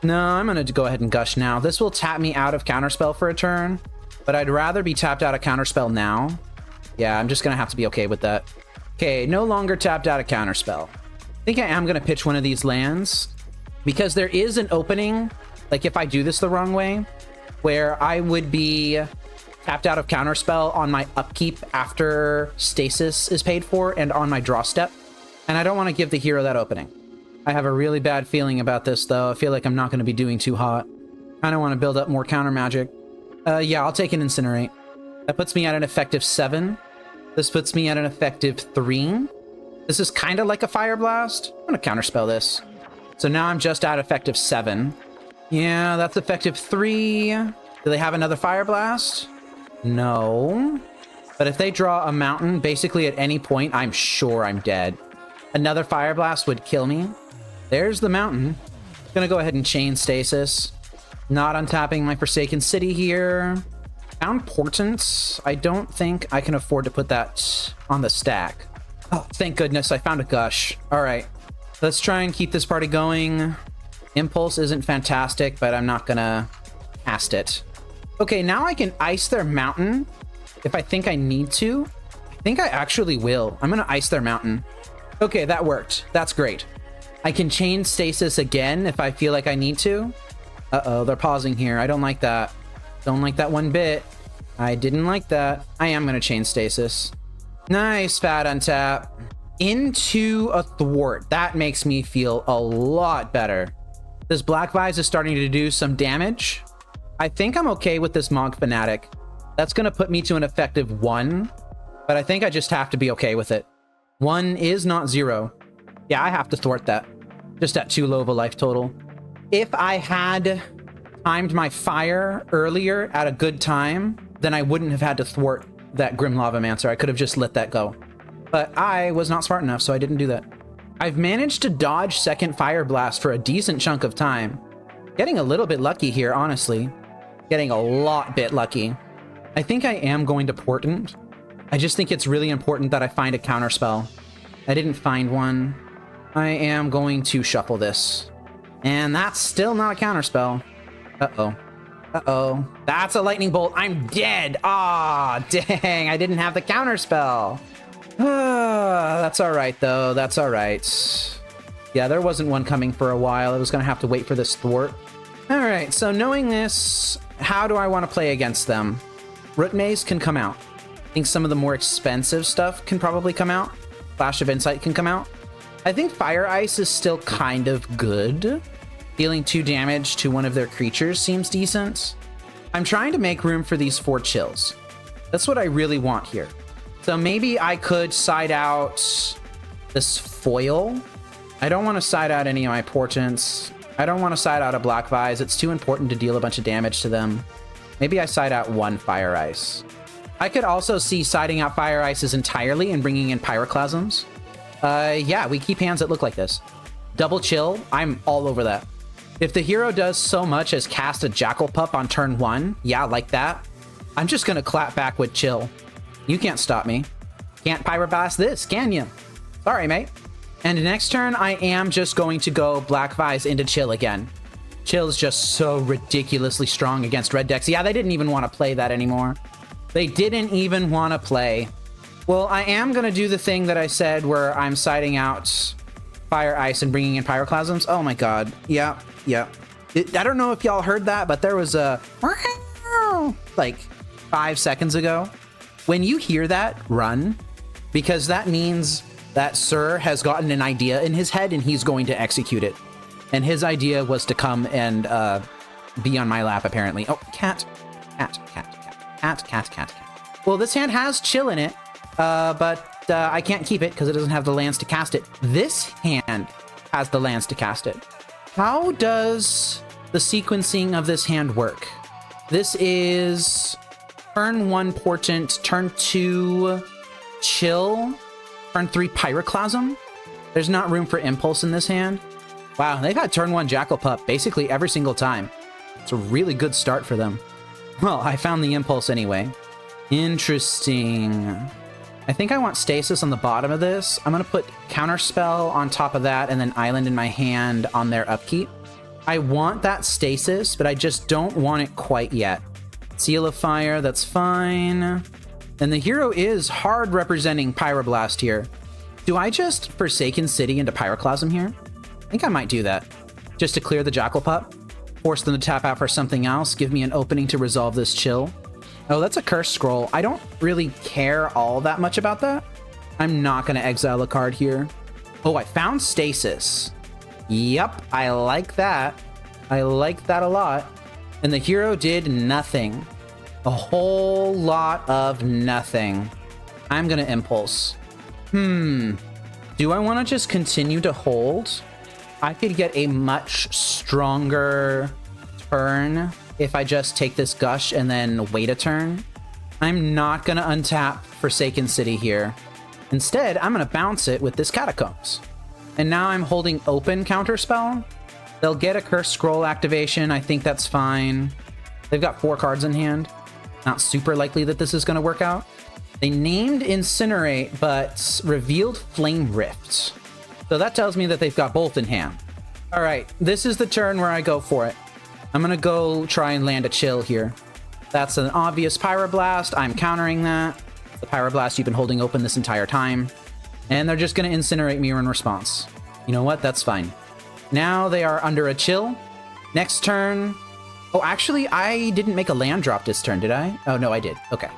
Speaker 1: No, I'm going to go ahead and Gush now. This will tap me out of Counterspell for a turn, but I'd rather be tapped out of Counterspell now. Yeah, I'm just going to have to be okay with that. Okay, no longer tapped out of Counterspell. I think I am going to pitch one of these lands because there is an opening, like if I do this the wrong way, where I would be tapped out of Counterspell on my upkeep after Stasis is paid for and on my draw step. And I don't want to give the hero that opening. I have a really bad feeling about this, though. I feel like I'm not going to be doing too hot. I don't want to build up more counter magic. Yeah, I'll take an Incinerate. That puts me at an effective 7. This puts me at an effective 3. This is kind of like a Fire Blast. I'm going to Counterspell this. So now I'm just at effective 7. Yeah, that's effective 3. Do they have another Fire Blast? No. But if they draw a mountain, basically at any point, I'm sure I'm dead. Another Fire Blast would kill me. There's the mountain. Gonna go ahead and chain Stasis. Not untapping my Forsaken City here. Found Portent. I don't think I can afford to put that on the stack. Oh, thank goodness I found a Gush. All right, let's try and keep this party going. Impulse isn't fantastic, but I'm not gonna cast it. Okay, now I can ice their mountain if I think I need to. I think I actually will. I'm gonna ice their mountain. Okay, that worked. That's great. I can chain Stasis again if I feel like I need to. Uh-oh, they're pausing here. I don't like that. Don't like that one bit. I didn't like that. I am going to chain Stasis. Nice, fat untap. Into a Thwart. That makes me feel a lot better. This Black Vise is starting to do some damage. I think I'm okay with this Monk Fanatic. That's going to put me to an effective 1, but I think I just have to be okay with it. 1 is not 0. Yeah, I have to thwart that. Just at too low of a life total. If I had timed my fire earlier at a good time, then I wouldn't have had to thwart that Grim Lavamancer. I could have just let that go. But I was not smart enough, so I didn't do that. I've managed to dodge second Fire Blast for a decent chunk of time. Getting a little bit lucky here, honestly. Getting a lot bit lucky. I think I am going to Portent. I just think it's really important that I find a counterspell. I didn't find one. I am going to shuffle this. And that's still not a counterspell. Uh-oh. Uh-oh. That's a lightning bolt. I'm dead. Ah, dang. I didn't have the counterspell. That's all right, though. That's all right. Yeah, there wasn't one coming for a while. I was going to have to wait for this thwart. All right, so knowing this, how do I want to play against them? Root Maze can come out. I think some of the more expensive stuff can probably come out. Flash of Insight can come out. I think Fire Ice is still kind of good. Dealing 2 damage to one of their creatures seems decent. I'm trying to make room for these 4 chills. That's what I really want here. So maybe I could side out this foil. I don't want to side out any of my portents. I don't want to side out a Black Vise. It's too important to deal a bunch of damage to them. Maybe I side out 1 Fire Ice. I could also see siding out Fire Ices entirely and bringing in Pyroclasms. Yeah, we keep hands that look like this. Double chill, I'm all over that. If the hero does so much as cast a Jackal Pup on turn 1, yeah, like that, I'm just gonna clap back with chill. You can't stop me. Can't Pyroblast this, can you? Sorry, mate. And next turn, I am just going to go Black Vise into chill again. Chill is just so ridiculously strong against red decks. Yeah, they didn't even want to play that anymore. They didn't even want to play. Well, I am going to do the thing that I said where I'm siding out Fire Ice and bringing in Pyroclasms. Oh my god. Yeah, yeah. I don't know if y'all heard that, but there was a... like 5 seconds ago. When you hear that, run. Because that means that Sir has gotten an idea in his head and he's going to execute it. And his idea was to come and be on my lap, apparently. Oh, cat. Well, this hand has chill in it, but I can't keep it because it doesn't have the lands to cast it. This hand has the lands to cast it. How does the sequencing of this hand work? This is turn 1 Portent, turn 2 Chill, turn 3 Pyroclasm. There's not room for Impulse in this hand. Wow, they've had turn 1 Jackal Pup basically every single time. It's a really good start for them. Well, I found the Impulse anyway. Interesting. I think I want Stasis on the bottom of this. I'm going to put Counterspell on top of that and then Island in my hand on their upkeep. I want that Stasis, but I just don't want it quite yet. Seal of Fire, that's fine. And the hero is hard representing Pyroblast here. Do I just Forsaken City into Pyroclasm here? I think I might do that. Just to clear the Jackal Pup. Force them to tap out for something else. Give me an opening to resolve this chill. Oh, that's a Curse Scroll. I don't really care all that much about that. I'm not going to exile a card here. Oh, I found Stasis. Yep, I like that. I like that a lot. And the hero did nothing. A whole lot of nothing. I'm going to Impulse. Do I want to just continue to hold? I could get a much stronger turn if I just take this Gush and then wait a turn. I'm not going to untap Forsaken City here. Instead, I'm going to bounce it with this Catacombs. And now I'm holding open Counterspell. They'll get a Curse Scroll activation. I think that's fine. They've got 4 cards in hand. Not super likely that this is going to work out. They named Incinerate, but revealed Flame Rift. So that tells me that they've got both in hand. All right, this is the turn where I go for it. I'm going to go try and land a chill here. That's an obvious Pyroblast. I'm countering that. The Pyroblast you've been holding open this entire time. And they're just going to Incinerate me in response. You know what? That's fine. Now they are under a chill. Next turn. Oh, actually, I didn't make a land drop this turn, did I? Oh, no, I did. Okay.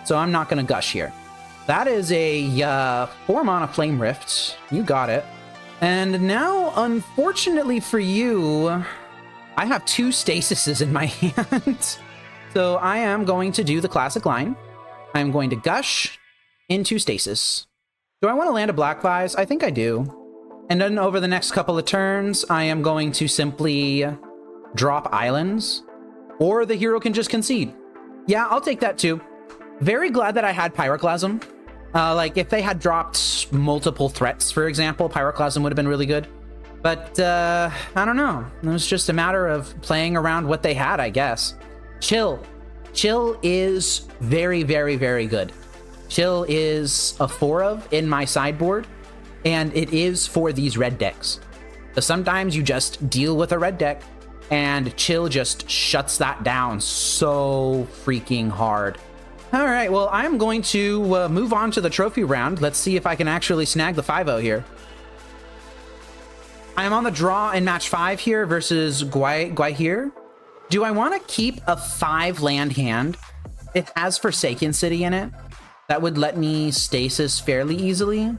Speaker 1: So I'm not going to Gush here. That is a 4 mana Flame Rift. You got it. And now, unfortunately for you, I have 2 Stasises in my hand. So I am going to do the classic line. I'm going to Gush into Stasis. Do I want to land a Black Vise? I think I do. And then over the next couple of turns, I am going to simply drop islands. Or the hero can just concede. Yeah, I'll take that too. Very glad that I had Pyroclasm. Like, if they had dropped multiple threats, for example, Pyroclasm would have been really good. But, I don't know. It was just a matter of playing around what they had, I guess. Chill. Chill is very, very, very good. Chill is a 4 of in my sideboard, and it is for these red decks. So sometimes you just deal with a red deck, and Chill just shuts that down so freaking hard. All right, well, I'm going to move on to the trophy round. Let's see if I can actually snag the 5-0 here. I'm on the draw in match 5 here versus Gwai here. Do I want to keep a 5-land hand? It has Forsaken City in it. That would let me Stasis fairly easily.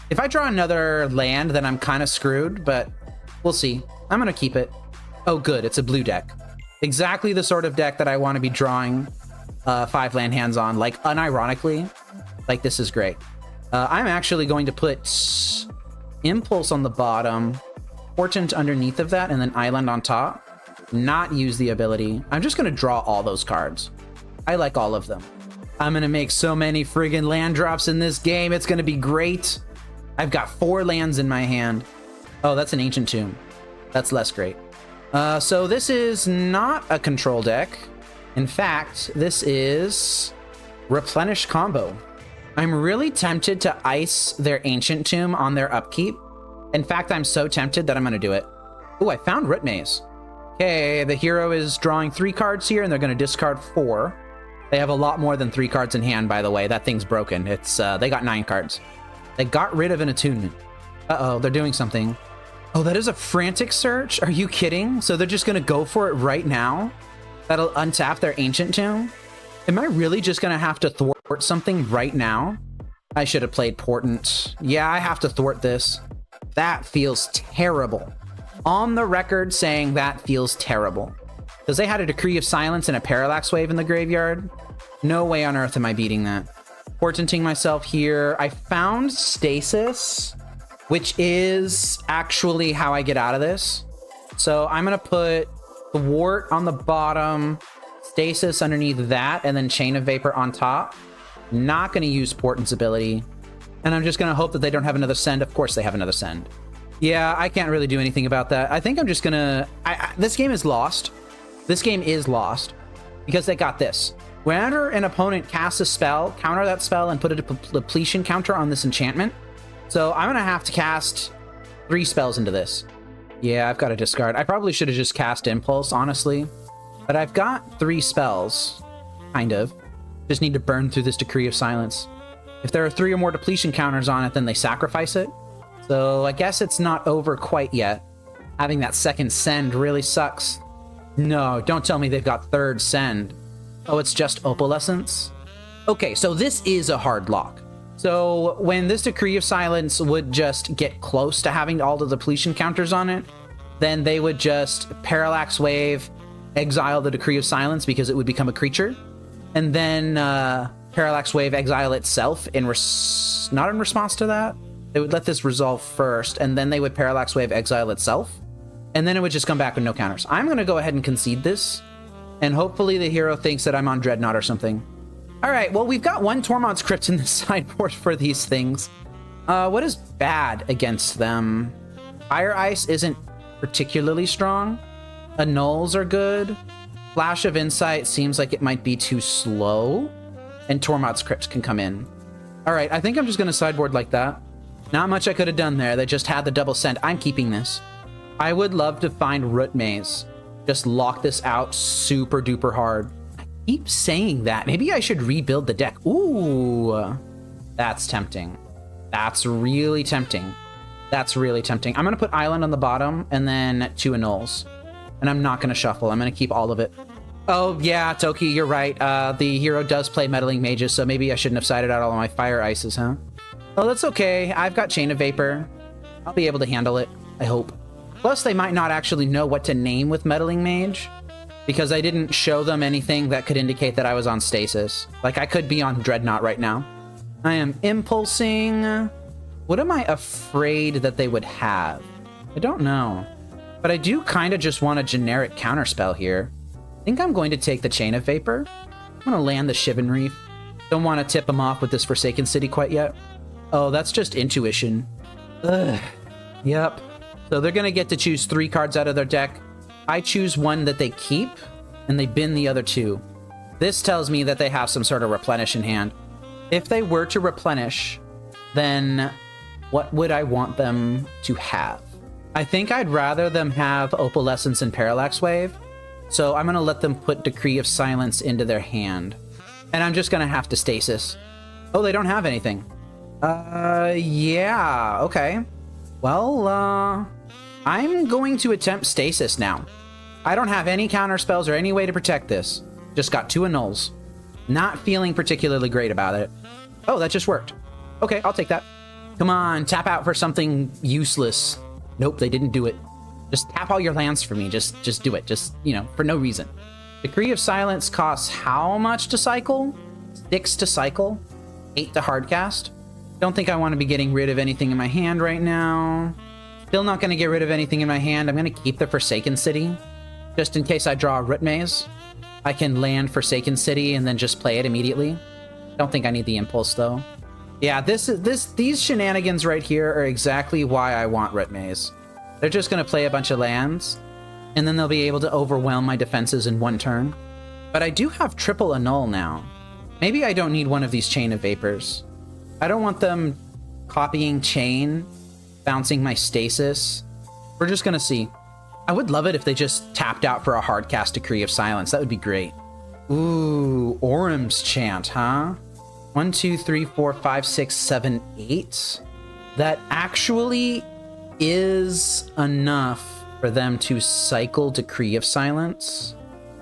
Speaker 1: If I draw another land, then I'm kind of screwed, but we'll see. I'm going to keep it. Oh, good. It's a blue deck. Exactly the sort of deck that I want to be drawing 5-land hands on. Like, unironically, like, this is great. I'm actually going to put Impulse on the bottom, Portent underneath of that, and then Island on top. Not use the ability. I'm just going to draw all those cards. I like all of them. I'm going to make so many friggin' land drops in this game. It's going to be great. I've got 4 lands in my hand. Oh, that's an Ancient Tomb. That's less great. So this is not a control deck. In fact, this is Replenish combo. I'm really tempted to ice their Ancient Tomb on their upkeep. In fact, I'm so tempted that I'm going to do it. Ooh, I found Root Maze. Okay, the hero is drawing 3 cards here, and they're going to discard 4. They have a lot more than 3 cards in hand, by the way. That thing's broken. It's they got 9 cards. They got rid of an attunement. Uh-oh, they're doing something. Oh, that is a frantic search? Are you kidding? So they're just going to go for it right now? That'll untap their Ancient Tomb? Am I really just going to have to thwart something right now? I should have played Portent. Yeah, I have to thwart this. That feels terrible. On the record saying that feels terrible. Because they had a Decree of Silence and a Parallax Wave in the graveyard. No way on earth am I beating that. Portenting myself here. I found Stasis, which is actually how I get out of this. So I'm going to put Thwart on the bottom, Stasis underneath that, and then Chain of Vapor on top. Not going to use Portent's ability. And I'm just going to hope that they don't have another send. Of course they have another send. Yeah, I can't really do anything about that. I think I'm just going to... This game is lost. This game is lost because they got this. Whenever an opponent casts a spell, counter that spell and put a depletion counter on this enchantment. So I'm gonna have to cast 3 spells into this. Yeah, I've got to discard. I probably should have just cast Impulse, honestly. But I've got 3 spells, kind of. Just need to burn through this Decree of Silence. If there are 3 or more depletion counters on it, then they sacrifice it. So I guess it's not over quite yet. Having that second send really sucks. No, don't tell me they've got third send. Oh, it's just Opalescence? Okay, so this is a hard lock. So when this Decree of Silence would just get close to having all the depletion counters on it, then they would just Parallax Wave, exile the Decree of Silence because it would become a creature, and then Parallax Wave exile itself not in response to that. They would let this resolve first, and then they would Parallax Wave exile itself, and then it would just come back with no counters. I'm going to go ahead and concede this, and hopefully the hero thinks that I'm on Dreadnought or something. All right, well, we've got 1 Tormod's Crypt in the sideboard for these things. What is bad against them? Fire Ice isn't particularly strong. Annuls are good. Flash of Insight seems like it might be too slow. And Tormod's Crypt can come in. All right, I think I'm just going to sideboard like that. Not much I could have done there. They just had the double send. I'm keeping this. I would love to find Root Maze. Just lock this out super duper hard. Keep saying that. Maybe I should rebuild the deck. Ooh, that's tempting. That's really tempting. That's really tempting. I'm going to put Island on the bottom and then 2 Annuls. And I'm not going to shuffle. I'm going to keep all of it. Oh, yeah, Toki, you're right. The hero does play Meddling Mages, so maybe I shouldn't have sided out all of my Fire Ices, huh? Oh, that's okay. I've got Chain of Vapor. I'll be able to handle it, I hope. Plus, they might not actually know what to name with Meddling Mage, because I didn't show them anything that could indicate that I was on Stasis. Like, I could be on Dreadnought right now. I am impulsing. What am I afraid that they would have? I don't know. But I do kind of just want a generic counterspell here. I think I'm going to take the Chain of Vapor. I'm going to land the Shivan Reef. Don't want to tip them off with this Forsaken City quite yet. Oh, that's just intuition. Ugh. Yep. So they're going to get to choose 3 cards out of their deck. I choose one that they keep, and they bin the other 2. This tells me that they have some sort of Replenish in hand. If they were to Replenish, then what would I want them to have? I think I'd rather them have Opalescence and Parallax Wave, so I'm going to let them put Decree of Silence into their hand. And I'm just going to have to Stasis. Oh, they don't have anything. Yeah, okay. Well, I'm going to attempt Stasis now. I don't have any counter spells or any way to protect this. Just got 2 Annuls. Not feeling particularly great about it. Oh, that just worked. Okay, I'll take that. Come on, tap out for something useless. Nope, they didn't do it. Just tap all your lands for me. Just do it. Just, you know, for no reason. Decree of Silence costs how much to cycle? 6 to cycle. 8 to hardcast. Don't think I want to be getting rid of anything in my hand right now. Still not going to get rid of anything in my hand. I'm going to keep the Forsaken City. Just in case I draw a Root Maze. I can land Forsaken City and then just play it immediately. Don't think I need the Impulse, though. Yeah, these shenanigans right here are exactly why I want Root Maze. They're just going to play a bunch of lands, and then they'll be able to overwhelm my defenses in 1 turn. But I do have triple Annul now. Maybe I don't need one of these Chain of Vapors. I don't want them copying Chain, bouncing my Stasis. We're just going to see. I would love it if they just tapped out for a hardcast Decree of Silence. That would be great. Ooh, Orum's Chant, huh? 1, 2, 3, 4, 5, 6, 7, 8. That actually is enough for them to cycle Decree of Silence.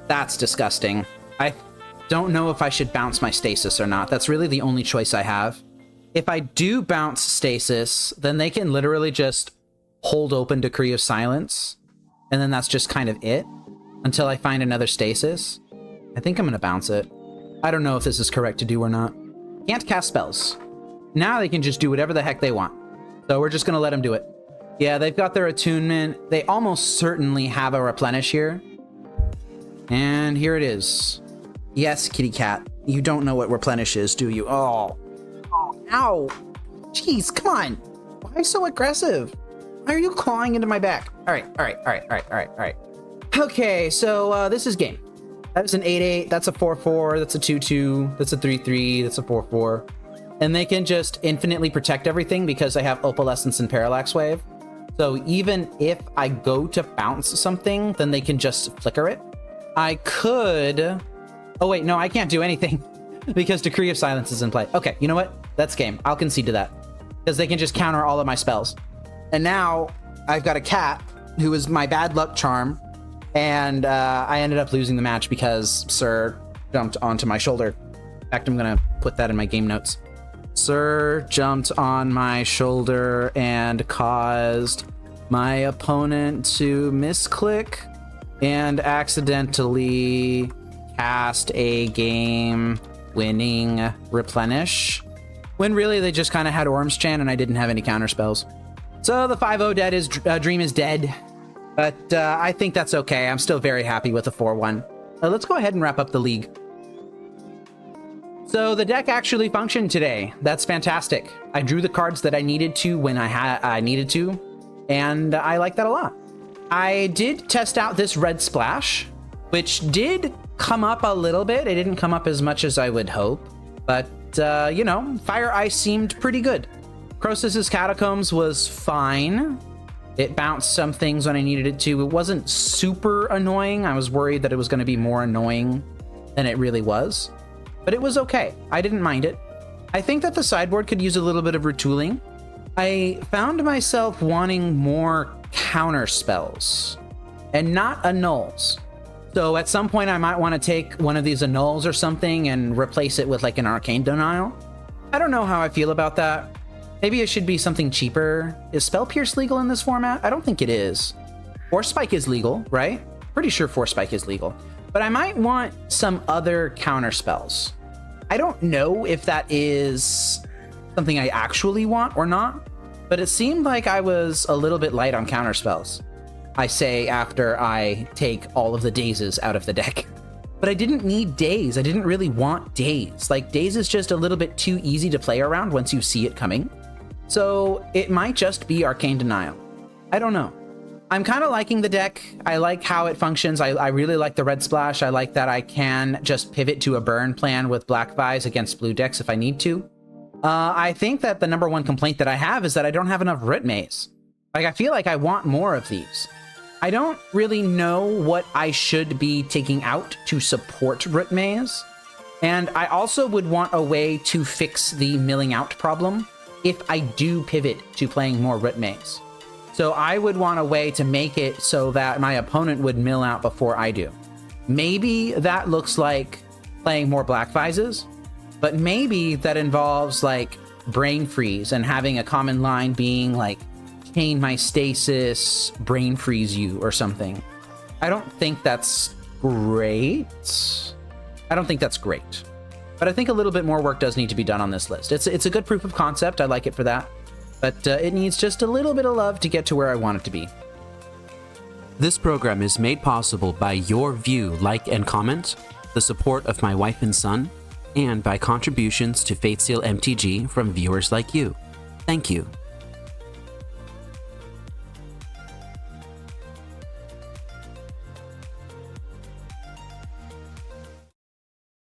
Speaker 1: That's disgusting. I don't know if I should bounce my Stasis or not. That's really the only choice I have. If I do bounce Stasis, then they can literally just hold open Decree of Silence, and then that's just kind of it until I find another Stasis. I think I'm going to bounce it. I don't know if this is correct to do or not. Can't cast spells. Now they can just do whatever the heck they want. So we're just going to let them do it. Yeah, they've got their attunement. They almost certainly have a Replenish here. And here it is. Yes, kitty cat. You don't know what Replenish is, do you? Oh, ow. Jeez, come on. Why so aggressive? Why are you clawing into my back? All right. Okay, so this is game. That's an 8/8, that's a 4/4, that's a 2/2, that's a 3/3, that's a 4/4. And they can just infinitely protect everything because I have Opalescence and Parallax Wave. So even if I go to bounce something, then they can just flicker it. I could... Oh wait, no, I can't do anything because Decree of Silence is in play. Okay, you know what? That's game. I'll concede to that. Because they can just counter all of my spells. And now I've got a cat who is my bad luck charm. And I ended up losing the match because Sir jumped onto my shoulder. In fact, I'm going to put that in my game notes. Sir jumped on my shoulder and caused my opponent to misclick and accidentally cast a game-winning Replenish. When really they just kind of had Orm's Chant and I didn't have any counter spells. So the 5/0 dead is Dream is dead. But I think that's okay. I'm still very happy with the 4/1. Let's go ahead and wrap up the league. So the deck actually functioned today. That's fantastic. I drew the cards that I needed to when I needed to, and I like that a lot. I did test out this red splash, which did come up a little bit. It didn't come up as much as I would hope, but you know, Fire Ice seemed pretty good. Crosis's Catacombs was fine. It bounced some things when I needed it to. It wasn't super annoying. I was worried that it was going to be more annoying than it really was. But it was okay. I didn't mind it. I think that the sideboard could use a little bit of retooling. I found myself wanting more counter spells and not annuls. So at some point I might want to take one of these annuls or something and replace it with like an Arcane Denial. I don't know how I feel about that. Maybe it should be something cheaper. Is Spell Pierce legal in this format? I don't think it is. Force Spike is legal, right? Pretty sure Force Spike is legal. But I might want some other counter spells. I don't know if that is something I actually want or not, but it seemed like I was a little bit light on counter spells. I say after I take all of the Dazes out of the deck. But I didn't need Daze. I didn't really want Daze. Like, Daze is just a little bit too easy to play around once you see it coming. So it might just be Arcane Denial. I don't know. I'm kind of liking the deck. I like how it functions. I really like the red splash. I like that I can just pivot to a burn plan with Black Vise against blue decks if I need to. I think that the number one complaint that I have is that I don't have enough Root Maze. Like, I feel like I want more of these. I don't really know what I should be taking out to support Root Maze. And I also would want a way to fix the milling out problem if I do pivot to playing more Root Maze. So I would want a way to make it so that my opponent would mill out before I do. Maybe that looks like playing more Black Vises, but maybe that involves like Brain Freeze and having a common line being like, chain my Stasis, Brain Freeze you or something. I don't think that's great. But I think a little bit more work does need to be done on this list. It's a good proof of concept. I like it for that. But it needs just a little bit of love to get to where I want it to be.
Speaker 2: This program is made possible by your view, like, and comment, the support of my wife and son, and by contributions to Fateseal MTG from viewers like you. Thank you.